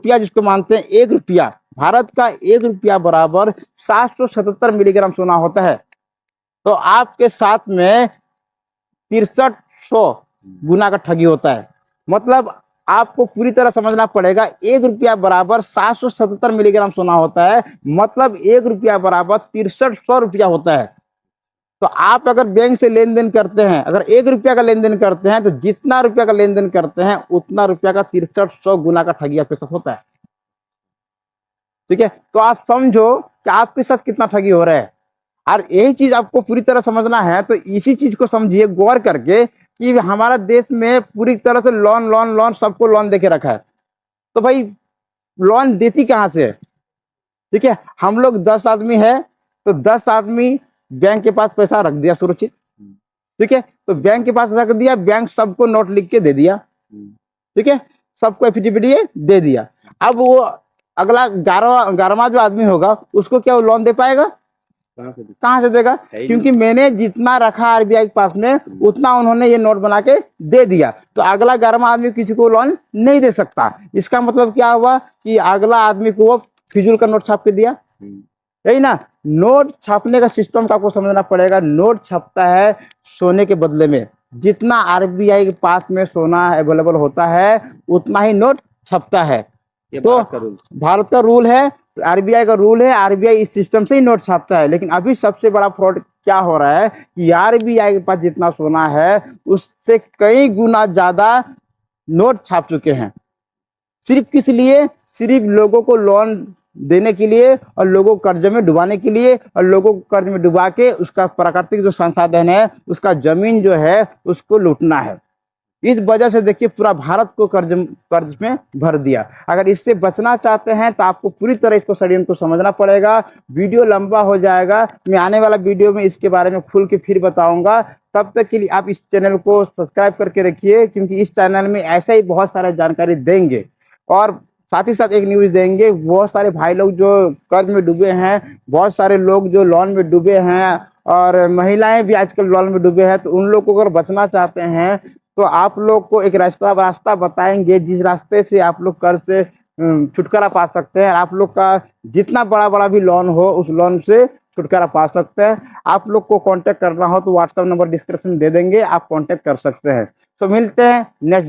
रुपया जिसको मानते हैं, 1 रुपया, भारत का 1 रुपया बराबर 777 मिलीग्राम सोना होता है। तो आपके साथ में 6300 गुना का ठगी होता है। मतलब आपको पूरी तरह समझना पड़ेगा, 1 रुपया बराबर 777 मिलीग्राम सोना होता है, मतलब 1 रुपया बराबर 6300 रुपया होता है। तो आप अगर बैंक से लेन देन करते हैं, अगर 1 रुपया का लेन देन करते हैं, तो जितना रुपया का लेन देन करते हैं उतना रुपया का 6300 गुना का ठगी आपके साथ होता है। ठीक है, तो आप समझो कि आपके साथ कितना ठगी हो रहा है। और यही चीज आपको पूरी तरह समझना है, तो इसी चीज को समझिए गौर करके कि हमारा देश में पूरी तरह से लोन लोन लोन, सबको लोन देके रखा है। तो भाई लोन देती कहाँ से है? ठीक है, हम लोग 10 आदमी है, तो 10 आदमी बैंक के पास पैसा रख दिया सुरक्षित। ठीक है, तो बैंक के पास रख दिया, बैंक सबको नोट लिख के दे दिया। ठीक है, सबको एफिडेविट दे दिया। अब वो अगला 11वां जो आदमी होगा उसको क्या वो लोन दे पाएगा? कहाँ से देगा? क्योंकि मैंने जितना रखा आरबीआई के पास में उतना उन्होंने ये नोट बना के दे दिया। तो अगला 11वां आदमी किसी को लोन नहीं दे सकता। इसका मतलब क्या हुआ कि अगला आदमी को वो फिजूल का नोट छाप के दिया। यही ना, नोट छापने का सिस्टम का आपको समझना पड़ेगा। नोट छपता है सोने के बदले में। जितना आरबीआई के पास में सोना अवेलेबल होता है उतना ही नोट छपता है। तो भारत का रूल है, आरबीआई का रूल है, आरबीआई इस सिस्टम से ही नोट छापता है। लेकिन अभी सबसे बड़ा फ्रॉड क्या हो रहा है कि आरबीआई के पास जितना सोना है उससे कई गुना ज्यादा नोट छाप चुके हैं। सिर्फ किस लिए? सिर्फ लोगों को लोन देने के लिए और लोगों को कर्ज में डुबाने के लिए, और लोगों को कर्ज में डुबा के उसका प्राकृतिक जो संसाधन है, उसका जमीन जो है उसको लूटना है। इस वजह से देखिए पूरा भारत को कर्ज में भर दिया। अगर इससे बचना चाहते हैं तो आपको पूरी तरह इसको षड्यंत्र को समझना पड़ेगा। वीडियो लंबा हो जाएगा, मैं आने वाला वीडियो में इसके बारे में खुल के फिर बताऊंगा। तब तक के लिए आप इस चैनल को सब्सक्राइब करके रखिए, क्योंकि इस चैनल में ऐसा ही बहुत सारा जानकारी देंगे। और साथ ही साथ एक न्यूज देंगे, बहुत सारे भाई लोग जो कर्ज में डूबे हैं, बहुत सारे लोग जो लोन में डूबे हैं, और महिलाएं भी आजकल लोन में डूबे हैं। तो उन लोग को अगर बचना चाहते हैं तो आप लोग को एक रास्ता बताएंगे, जिस रास्ते से आप लोग कर्ज से छुटकारा पा सकते हैं। आप लोग का जितना बड़ा बड़ा भी लोन हो उस लोन से छुटकारा पा सकते हैं। आप लोग को कांटेक्ट करना हो तो व्हाट्सएप नंबर डिस्क्रिप्शन में दे देंगे, आप कांटेक्ट कर सकते हैं। तो मिलते हैं नेक्स्ट